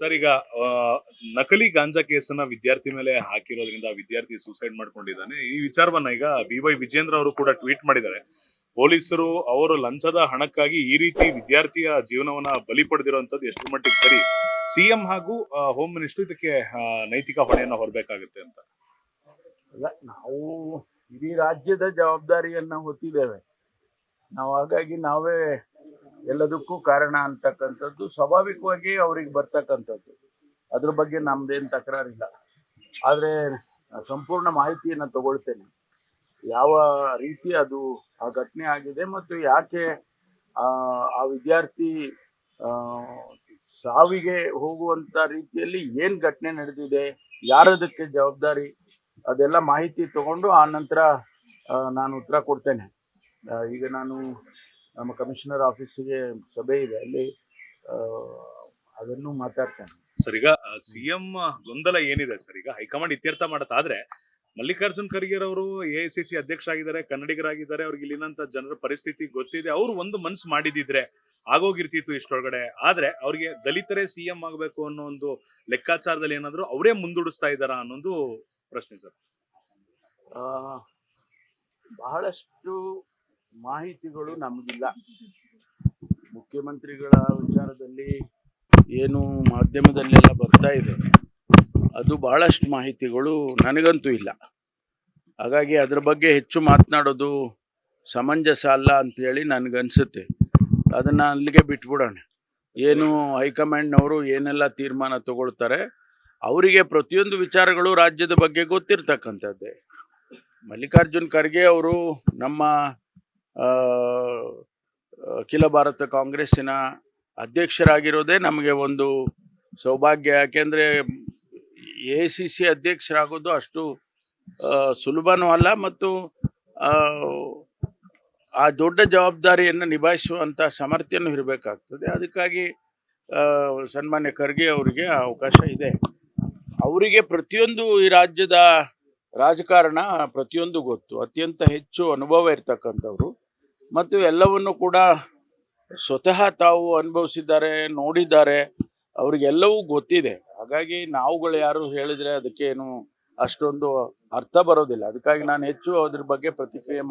Sir ಈಗ ಆ, ನಕಲಿ ಗಾಂಜಾ ಕೇಸನ್ನ ವಿದ್ಯಾರ್ಥಿ ಮೇಲೆ ಹಾಕಿರೋದ್ರಿಂದ ವಿದ್ಯಾರ್ಥಿ ಸೂಸೈಡ್ ಮಾಡ್ಕೊಂಡಿದ್ದಾನೆ. ಈ ವಿಚಾರವನ್ನ ಈಗ BY ವಿಜೇಂದ್ರ ಅವರು ಕೂಡ ಟ್ವೀಟ್ ಮಾಡಿದ್ದಾರೆ. ಪೊಲೀಸರು ಅವರು ಲಂಚದ ಹಣಕ್ಕಾಗಿ ಈ ರೀತಿ ವಿದ್ಯಾರ್ಥಿಯ ಜೀವನವನ್ನ ಬಲಿ ಪಡೆದಿರುವಂತದ್ದು ಎಷ್ಟು ಮಟ್ಟಿಗೆ ಸರಿ? CM ಹಾಗೂ ಹೋಮ್ ಮಿನಿಸ್ಟರ್ ಇದಕ್ಕೆ ನೈತಿಕ ಹೊಣೆಯನ್ನ ಹೊರಬೇಕಾಗುತ್ತೆ ಅಂತ. ಅಲ್ಲ, ನಾವು ಇಡೀ ರಾಜ್ಯದ ಜವಾಬ್ದಾರಿಯನ್ನ ಹೊತ್ತಿದ್ದೇವೆ ನಾವು. ಹಾಗಾಗಿ ನಾವೇ ಎಲ್ಲದಕ್ಕೂ ಕಾರಣ ಅಂತಕ್ಕಂಥದ್ದು ಸ್ವಾಭಾವಿಕವಾಗಿ ಅವ್ರಿಗೆ ಬರ್ತಕ್ಕಂಥದ್ದು. ಅದ್ರ ಬಗ್ಗೆ ನಮ್ದೇನು ತಕರಾರಿಲ್ಲ. ಆದರೆ ಸಂಪೂರ್ಣ ಮಾಹಿತಿಯನ್ನು ತಗೊಳ್ತೇನೆ, ಯಾವ ರೀತಿ ಅದು ಆ ಘಟನೆ ಆಗಿದೆ ಮತ್ತು ಯಾಕೆ ಆ ವಿದ್ಯಾರ್ಥಿ ಸಾವಿಗೆ ಹೋಗುವಂತ ರೀತಿಯಲ್ಲಿ ಏನು ಘಟನೆ ನಡೆದಿದೆ, ಯಾರದಕ್ಕೆ ಜವಾಬ್ದಾರಿ, ಅದೆಲ್ಲ ಮಾಹಿತಿ ತಗೊಂಡು ಆ ನಂತರ ನಾನು ಉತ್ತರ ಕೊಡ್ತೇನೆ. ಈಗ ನಾನು ನಮ್ಮ ಕಮಿಷನರ್ ಆಫೀಸಿಗೆ ಸಭೆ ಇದೆ, ಅಲ್ಲಿ ಅದನ್ನು ಮಾತಾಡ್ತೇನೆ. ಸರ್ ಈಗ CM ಗೊಂದಲ ಏನಿದೆ ಸರ್, ಈಗ ಹೈಕಮಾಂಡ್ ಇತ್ಯರ್ಥ ಮಾಡತ್ತಾದ್ರೆ ಮಲ್ಲಿಕಾರ್ಜುನ್ ಖರ್ಗೆ ಅವರು AICC ಅಧ್ಯಕ್ಷ ಆಗಿದ್ದಾರೆ, ಕನ್ನಡಿಗರಾಗಿದ್ದಾರೆ, ಅವ್ರಿಗೆ ಇಲ್ಲಿನಂತ ಜನರ ಪರಿಸ್ಥಿತಿ ಗೊತ್ತಿದೆ. ಅವ್ರು ಒಂದು ಮನ್ಸು ಮಾಡಿದಿದ್ರೆ ಆಗೋಗಿರ್ತಿತ್ತು ಇಷ್ಟೊಳಗಡೆ. ಆದ್ರೆ ಅವ್ರಿಗೆ ದಲಿತರೇ CM ಆಗ್ಬೇಕು ಅನ್ನೋ ಒಂದು ಲೆಕ್ಕಾಚಾರದಲ್ಲಿ ಏನಾದ್ರು ಅವರೇ ಮುಂದೂಡಿಸ್ತಾ ಇದ್ದಾರಾ ಅನ್ನೋದು ಪ್ರಶ್ನೆ ಸರ್. ಬಹಳಷ್ಟು ಮಾಹಿತಿಗಳು ನಮಗಿಲ್ಲ. ಮುಖ್ಯಮಂತ್ರಿಗಳ ವಿಚಾರದಲ್ಲಿ ಏನು ಮಾಧ್ಯಮದಲ್ಲೆಲ್ಲ ಬರ್ತಾ ಇದೆ, ಅದು ಬಹಳಷ್ಟು ಮಾಹಿತಿಗಳು ನನಗಂತೂ ಇಲ್ಲ. ಹಾಗಾಗಿ ಅದ್ರ ಬಗ್ಗೆ ಹೆಚ್ಚು ಮಾತನಾಡೋದು ಸಮಂಜಸ ಅಲ್ಲ ಅಂತೇಳಿ ನನಗನ್ಸುತ್ತೆ. ಅದನ್ನು ಅಲ್ಲಿಗೆ ಬಿಟ್ಬಿಡೋಣ. ಏನು ಹೈಕಮಾಂಡ್ನವರು ಏನೆಲ್ಲ ತೀರ್ಮಾನ ತಗೊಳ್ತಾರೆ, ಅವರಿಗೆ ಪ್ರತಿಯೊಂದು ವಿಚಾರಗಳು ರಾಜ್ಯದ ಬಗ್ಗೆ ಗೊತ್ತಿರ್ತಕ್ಕಂಥದ್ದೇ. ಮಲ್ಲಿಕಾರ್ಜುನ್ ಖರ್ಗೆ ಅವರು ನಮ್ಮ ಅಖಿಲ ಭಾರತ ಕಾಂಗ್ರೆಸ್ಸಿನ ಅಧ್ಯಕ್ಷರಾಗಿರೋದೇ ನಮಗೆ ಒಂದು ಸೌಭಾಗ್ಯ. ಯಾಕೆಂದರೆ AICC ಅಧ್ಯಕ್ಷರಾಗೋದು ಅಷ್ಟು ಸುಲಭನೂ ಅಲ್ಲ, ಮತ್ತು ಆ ದೊಡ್ಡ ಜವಾಬ್ದಾರಿಯನ್ನು ನಿಭಾಯಿಸುವಂಥ ಸಾಮರ್ಥ್ಯನೂ ಇರಬೇಕಾಗ್ತದೆ. ಅದಕ್ಕಾಗಿ ಸನ್ಮಾನ್ಯ ಖರ್ಗೆ ಅವರಿಗೆ ಅವಕಾಶ ಇದೆ. ಅವರಿಗೆ ಪ್ರತಿಯೊಂದು ಈ ರಾಜ್ಯದ ರಾಜಕಾರಣ ಪ್ರತಿಯೊಂದು ಗೊತ್ತು, ಅತ್ಯಂತ ಹೆಚ್ಚು ಅನುಭವ ಇರ್ತಕ್ಕಂಥವ್ರು, ಮತ್ತು ಎಲ್ಲವನ್ನು ಕೂಡ ಸ್ವತಃ ತಾವು ಅನುಭವಿಸಿದ್ದಾರೆ, ನೋಡಿದ್ದಾರೆ, ಅವ್ರಿಗೆಲ್ಲವೂ ಗೊತ್ತಿದೆ. ಹಾಗಾಗಿ ನಾವುಗಳು ಯಾರು ಹೇಳಿದ್ರೆ ಅದಕ್ಕೇನು ಅಷ್ಟೊಂದು ಅರ್ಥ ಬರೋದಿಲ್ಲ. ಅದಕ್ಕಾಗಿ ನಾನು ಹೆಚ್ಚು ಅದ್ರ ಬಗ್ಗೆ ಪ್ರತಿಕ್ರಿಯೆ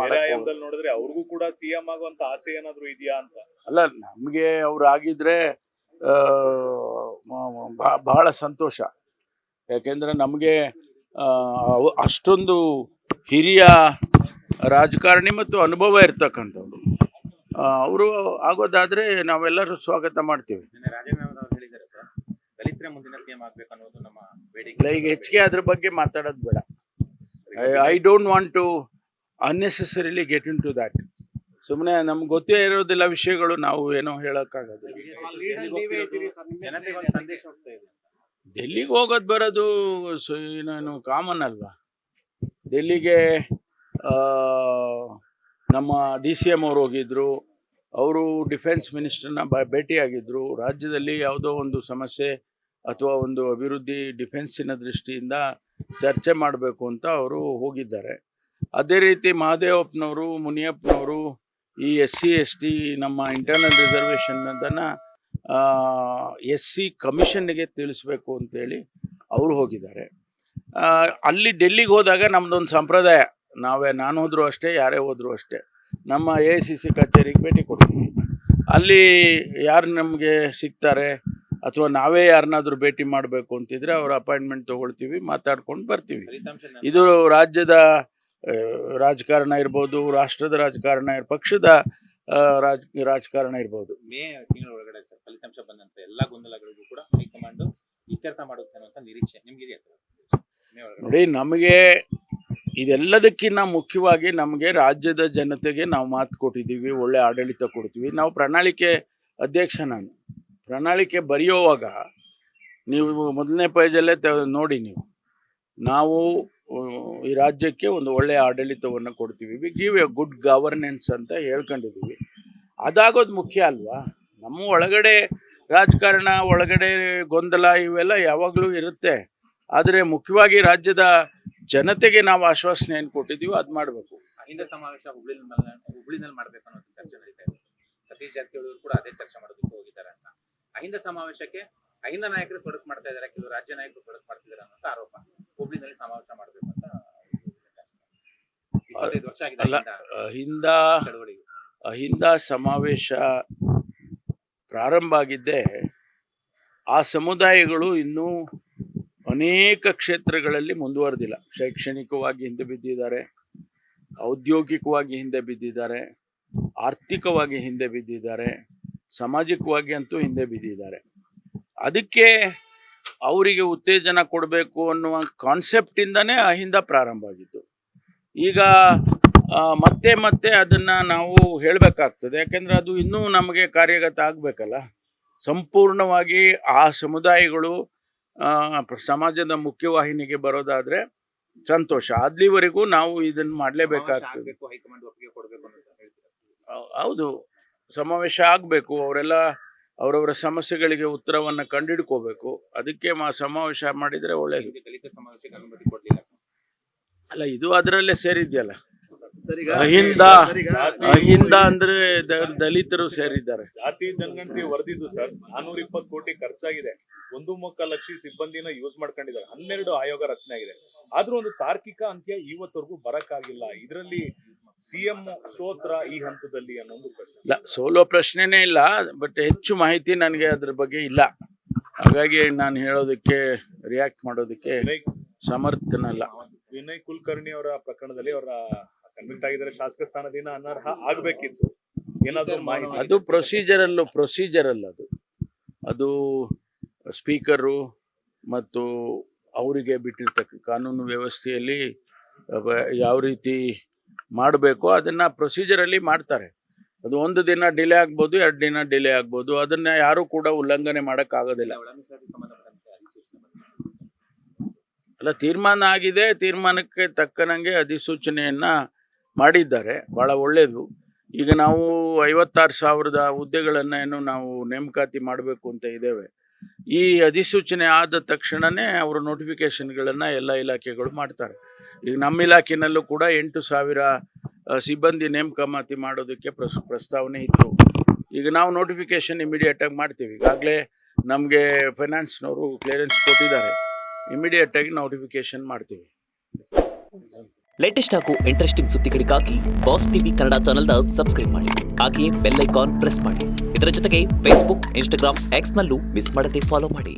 ನೋಡಿದ್ರೆ ಅವ್ರಿಗೂ ಕೂಡ CM ಆಗುವಂತ ಆಸೆ ಏನಾದ್ರು ಇದೆಯಾ ಅಂತ. ಅಲ್ಲ, ನಮಗೆ ಅವ್ರು ಆಗಿದ್ರೆ ಬಹಳ ಸಂತೋಷ. ಯಾಕೆಂದ್ರೆ ನಮಗೆ ಅಷ್ಟೊಂದು ಹಿರಿಯ ರಾಜಕಾರಣಿ ಮತ್ತು ಅನುಭವ ಇರ್ತಕ್ಕಂಥವ್ರು. ಅವರು ಆಗೋದಾದ್ರೆ ನಾವೆಲ್ಲರೂ ಸ್ವಾಗತ ಮಾಡ್ತೀವಿ. ಈಗ ಹೆಚ್ಚಿಗೆ ಅದ್ರ ಬಗ್ಗೆ ಮಾತಾಡೋದು ಬೇಡ. I don't want to unnecessarily get into that. ಸುಮ್ಮನೆ ನಮ್ಗೆ ಗೊತ್ತೇ ಇರೋದಿಲ್ಲ ವಿಷಯಗಳು, ನಾವು ಏನೋ ಹೇಳೋಕ್ಕಾಗೋದಿಲ್ಲ. ಡೆಲ್ಲಿಗೆ ಹೋಗೋದು ಬರೋದು ಏನು ಕಾಮನ್ ಅಲ್ವಾ. ಡೆಲ್ಲಿಗೆ ನಮ್ಮ DCM ಅವರು ಹೋಗಿದ್ರು, ಅವರು ಡಿಫೆನ್ಸ್ ಮಿನಿಸ್ಟರ್ನ ಭೇಟಿಯಾಗಿದ್ದರು. ರಾಜ್ಯದಲ್ಲಿ ಯಾವುದೋ ಒಂದು ಸಮಸ್ಯೆ ಅಥವಾ ಒಂದು ಅಭಿವೃದ್ಧಿ ಡಿಫೆನ್ಸಿನ ದೃಷ್ಟಿಯಿಂದ ಚರ್ಚೆ ಮಾಡಬೇಕು ಅಂತ ಅವರು ಹೋಗಿದ್ದಾರೆ. ಅದೇ ರೀತಿ ಮಹದೇವಪ್ಪನವರು, ಮುನಿಯಪ್ಪನವರು ಈ SC ST ನಮ್ಮ ಇಂಟರ್ನಲ್ ರಿಸರ್ವೇಷನ್ ಅದನ್ನು SC ಕಮಿಷನ್ನಿಗೆ ತಿಳಿಸ್ಬೇಕು ಅಂತೇಳಿ ಅವರು ಹೋಗಿದ್ದಾರೆ. ಅಲ್ಲಿ ಡೆಲ್ಲಿಗೆ ಹೋದಾಗ ನಮ್ಮದೊಂದು ಸಂಪ್ರದಾಯ, ನಾನು ಹೋದರೂ ಅಷ್ಟೇ, ಯಾರೇ ಹೋದರೂ ಅಷ್ಟೇ, ನಮ್ಮ AICC ಕಚೇರಿಗೆ ಭೇಟಿ ಕೊಡ್ತೀವಿ. ಅಲ್ಲಿ ಯಾರು ನಮಗೆ ಸಿಗ್ತಾರೆ ಅಥವಾ ನಾವೇ ಯಾರನ್ನಾದ್ರೂ ಭೇಟಿ ಮಾಡಬೇಕು ಅಂತಿದ್ರೆ ಅವ್ರ ಅಪಾಯಿಂಟ್ಮೆಂಟ್ ತೊಗೊಳ್ತೀವಿ, ಮಾತಾಡ್ಕೊಂಡು ಬರ್ತೀವಿ. ಇದು ರಾಜ್ಯದ ರಾಜಕಾರಣ ಇರ್ಬೋದು, ರಾಷ್ಟ್ರದ ರಾಜಕಾರಣ, ಪಕ್ಷದ ರಾಜಕಾರಣ ಇರ್ಬೋದು. ಮೇ ತಿಂಗಳ ಒಳಗಡೆ ಸರ್ ಫಲಿತಾಂಶ ಬಂದಂತ ಎಲ್ಲ ಗೊಂದಲಗಳಿಗೂ ಕೂಡ ಹೈಕಮಾಂಡ್ ಇತ್ಯರ್ಥ ಮಾಡುತ್ತೆ ಅನ್ನುವಂಥ ನಿರೀಕ್ಷೆ ನಿಮ್ಗಿದೆಯಾ ಸರ್? ನೋಡಿ, ನಮಗೆ ಇದೆಲ್ಲದಕ್ಕಿಂತ ಮುಖ್ಯವಾಗಿ ನಮಗೆ ರಾಜ್ಯದ ಜನತೆಗೆ ನಾವು ಮಾತು ಕೊಟ್ಟಿದ್ದೀವಿ, ಒಳ್ಳೆ ಆಡಳಿತ ಕೊಡ್ತೀವಿ. ನಾವು ಪ್ರಣಾಳಿಕೆ ಅಧ್ಯಕ್ಷ. ನಾನು ಪ್ರಣಾಳಿಕೆ ಬರೆಯುವಾಗ ನೀವು ಮೊದಲನೇ ಪೇಜಲ್ಲೇ ನೋಡಿ, ನಾವು ಈ ರಾಜ್ಯಕ್ಕೆ ಒಂದು ಒಳ್ಳೆಯ ಆಡಳಿತವನ್ನು ಕೊಡ್ತೀವಿ, we give A good governance ಅಂತ ಹೇಳ್ಕೊಂಡಿದ್ದೀವಿ. ಅದಾಗೋದು ಮುಖ್ಯ ಅಲ್ವಾ. ನಮ್ಮ ಒಳಗಡೆ ರಾಜಕಾರಣ, ಒಳಗಡೆ ಗೊಂದಲ ಇವೆಲ್ಲ ಯಾವಾಗಲೂ ಇರುತ್ತೆ. ಆದರೆ ಮುಖ್ಯವಾಗಿ ರಾಜ್ಯದ ಜನತೆಗೆ ನಾವು ಆಶ್ವಾಸನೆ ಏನು ಕೊಟ್ಟಿದ್ದೀವಿ ಅದು ಮಾಡಬೇಕು. ಅಹಿಂದ ಸಮಾವೇಶ ಹುಬ್ಳಿನಲ್ಲಿ ಮಾಡಬೇಕು ಅನ್ನೋ ಚರ್ಚೆ ನಡೀತಾ ಇದೆ. ಸತೀಶ್ ಜಾರಕಿಹೊಳಿ ಕೂಡ ಅದೇ ಚರ್ಚೆ ಮಾಡೋದಕ್ಕೆ ಹೋಗಿದ್ದಾರೆ ಅಂತ. ಅಹಿಂದ ಸಮಾವೇಶಕ್ಕೆ ಅಹಿಂದ ನಾಯಕರು ತೊಡಕು ಮಾಡ್ತಾ ಇದ್ದಾರೆ, ಕೆಲವು ರಾಜ್ಯ ನಾಯಕರು ತೊಡಕು ಮಾಡ್ತಿದ್ದಾರೆ ಅನ್ನೋ ಆರೋಪ. ಹುಬ್ಳಿನಲ್ಲಿ ಸಮಾವೇಶ ಮಾಡಬೇಕು ಅಂತ 25 ವರ್ಷ ಆಗಿದೆ ಅಲ್ಲ, ಅಹಿಂದ ಚಳವಳಿಗೆ. ಅಹಿಂದ ಸಮಾವೇಶ ಪ್ರಾರಂಭ ಆಗಿದ್ದೆ ಆ ಸಮುದಾಯಗಳು ಇನ್ನೂ ಅನೇಕ ಕ್ಷೇತ್ರಗಳಲ್ಲಿ ಮುಂದುವರೆದಿಲ್ಲ. ಶೈಕ್ಷಣಿಕವಾಗಿ ಹಿಂದೆ ಬಿದ್ದಿದ್ದಾರೆ, ಔದ್ಯೋಗಿಕವಾಗಿ ಹಿಂದೆ ಬಿದ್ದಿದ್ದಾರೆ, ಆರ್ಥಿಕವಾಗಿ ಹಿಂದೆ ಬಿದ್ದಿದ್ದಾರೆ, ಸಾಮಾಜಿಕವಾಗಿ ಅಂತೂ ಹಿಂದೆ ಬಿದ್ದಿದ್ದಾರೆ. ಅದಕ್ಕೆ ಅವರಿಗೆ ಉತ್ತೇಜನ ಕೊಡಬೇಕು ಅನ್ನುವ ಕಾನ್ಸೆಪ್ಟಿಂದನೇ ಅಹಿಂದ ಪ್ರಾರಂಭ ಆಗಿತ್ತು. ಈಗ ಮತ್ತೆ ಮತ್ತೆ ಅದನ್ನು ನಾವು ಹೇಳಬೇಕಾಗ್ತದೆ, ಯಾಕೆಂದರೆ ಅದು ಇನ್ನೂ ನಮಗೆ ಕಾರ್ಯಗತ ಆಗಬೇಕಲ್ಲ. ಸಂಪೂರ್ಣವಾಗಿ ಆ ಸಮುದಾಯಗಳು ಸಮಾಜದ ಮುಖ್ಯವಾಹಿನಿಗೆ ಬರೋದಾದರೆ ಸಂತೋಷ. ಅಲ್ಲಿವರೆಗೂ ನಾವು ಇದನ್ನು ಮಾಡಲೇಬೇಕಾಗ್ತದೆ. ಹೈಕಮಾಂಡ್ ಒಪ್ಪಿಗೆ ಕೊಡಬೇಕು ಅಂತ ಹೇಳ್ತೀರಾ? ಹೌದು, ಸಮಾವೇಶ ಆಗಬೇಕು. ಅವರೆಲ್ಲ ಅವರವರ ಸಮಸ್ಯೆಗಳಿಗೆ ಉತ್ತರವನ್ನು ಕಂಡುಹಿಡ್ಕೋಬೇಕು. ಅದಕ್ಕೆ ಸಮಾವೇಶ ಮಾಡಿದರೆ ಒಳ್ಳೆಯದು. ದಲಿತ ಸಮಾವೇಶಕ್ಕೆ ಅನುಮತಿ ಕೊಡಲಿಲ್ಲ ಸರ್. ಅಲ್ಲ, ಇದು ಅದರಲ್ಲೇ ಸೇರಿದ್ಯಲ್ಲ. ಅಹಿಂದ ಅಂದ್ರೆ ದಲಿತರು ಸೇರಿದ್ದಾರೆ. ಜಾತಿ ಜನಗಣತಿ ವರದಿದ್ದು ಸರ್ 420 ಕೋಟಿ ಖರ್ಚಾಗಿದೆ. 1.25 ಲಕ್ಷ ಸಿಬ್ಬಂದಿನ ಯೂಸ್ ಮಾಡ್ಕೊಂಡಿದ್ದಾರೆ. 12 ಆಯೋಗ ರಚನೆ ಆಗಿದೆ. ಆದ್ರೂ ಒಂದು ತಾರ್ಕಿಕ ಅಂತ್ಯ ಇವತ್ತವರೆಗೂ ಬರಕ್ಕಾಗಿಲ್ಲ. ಇದರಲ್ಲಿ ಸಿಎಂ ಸೋತ್ರ ಈ ಹಂತದಲ್ಲಿ ಅನ್ನೋದು ಪ್ರಶ್ನೆ. ಇಲ್ಲ, ಸೋಲೋ ಪ್ರಶ್ನೆನೇ ಇಲ್ಲ. ಬಟ್ ಹೆಚ್ಚು ಮಾಹಿತಿ ನನಗೆ ಅದ್ರ ಬಗ್ಗೆ ಇಲ್ಲ. ಹಾಗಾಗಿ ನಾನು ಹೇಳೋದಕ್ಕೆ, ರಿಯಾಕ್ಟ್ ಮಾಡೋದಕ್ಕೆ ಸಮರ್ಥನಲ್ಲ. ವಿನಯ್ ಕುಲಕರ್ಣಿ ಅವರ ಪ್ರಕರಣದಲ್ಲಿ ಅವರ ಕನ್ವಿಕ್ಟ್ ಆಗಿದ್ದಾರೆ. ಶಾಸಕ ಸ್ಥಾನದಿಂದ ಅನರ್ಹ ಆಗ್ಬೇಕಿತ್ತು. ಏನಾದ್ರು ಮಾಹಿತಿ? ಅದು ಪ್ರೊಸೀಜರಲ್ಲ. ಅದು ಸ್ಪೀಕರು ಮತ್ತು ಅವರಿಗೆ ಬಿಟ್ಟಿರ್ತಕ್ಕ ಕಾನೂನು ವ್ಯವಸ್ಥೆಯಲ್ಲಿ ಯಾವ ರೀತಿ ಮಾಡಬೇಕು ಅದನ್ನು ಪ್ರೊಸೀಜರಲ್ಲಿ ಮಾಡ್ತಾರೆ. ಅದು 1 ದಿನ ಡಿಲೇ ಆಗ್ಬೋದು, 2 ದಿನ ಡಿಲೇ ಆಗ್ಬೋದು. ಅದನ್ನು ಯಾರೂ ಕೂಡ ಉಲ್ಲಂಘನೆ ಮಾಡೋಕ್ಕಾಗೋದಿಲ್ಲ. ಅಲ್ಲ, ತೀರ್ಮಾನ ಆಗಿದೆ. ತೀರ್ಮಾನಕ್ಕೆ ತಕ್ಕನಂಗೆ ಅಧಿಸೂಚನೆಯನ್ನು ಮಾಡಿದ್ದಾರೆ. ಭಾಳ ಒಳ್ಳೆಯದು. ಈಗ ನಾವು 56,000 ಹುದ್ದೆಗಳನ್ನು ಏನು ನಾವು ನೇಮಕಾತಿ ಮಾಡಬೇಕು ಅಂತ ಇದ್ದೇವೆ. ಈ ಅಧಿಸೂಚನೆ ಆದ ತಕ್ಷಣವೇ ಅವರು ನೋಟಿಫಿಕೇಶನ್ಗಳನ್ನು ಎಲ್ಲ ಇಲಾಖೆಗಳು ಮಾಡ್ತಾರೆ. ಈಗ ನಮ್ಮ ಇಲಾಖೆನಲ್ಲೂ ಕೂಡ 8,000 ಸಿಬ್ಬಂದಿ ನೇಮಕಾತಿ ಮಾಡೋದಕ್ಕೆ ಪ್ರಸ್ತಾವನೆ ಇತ್ತು. ಈಗ ನಾವು ನೋಟಿಫಿಕೇಶನ್ ಇಮಿಡಿಯೇಟಾಗಿ ಮಾಡ್ತೀವಿ. ಈಗಾಗಲೇ ನಮಗೆ ಫೈನಾನ್ಸ್ನವರು ಕ್ಲಿಯರೆನ್ಸ್ ಕೊಟ್ಟಿದ್ದಾರೆ. ಇಮಿಡಿಯೇಟಾಗಿ ನೋಟಿಫಿಕೇಶನ್ ಮಾಡ್ತೀವಿ. ಲೇಟೆಸ್ಟ್ ಹಾಗೂ ಇಂಟ್ರೆಸ್ಟಿಂಗ್ ಸುದ್ದಿಗಳಿಗಾಗಿ ಬಾಸ್ ಟಿವಿ ಕನ್ನಡ ಚಾನೆಲ್ನ ಸಬ್ಸ್ಕ್ರೈಬ್ ಮಾಡಿ. ಹಾಗೆಯೇ ಬೆಲ್ ಐಕಾನ್ ಪ್ರೆಸ್ ಮಾಡಿ. ಇದರ ಜೊತೆಗೆ ಫೇಸ್ಬುಕ್, ಇನ್ಸ್ಟಾಗ್ರಾಮ್, ಎಕ್ಸ್ನಲ್ಲೂ ಮಿಸ್ ಮಾಡದೆ ಫಾಲೋ ಮಾಡಿ.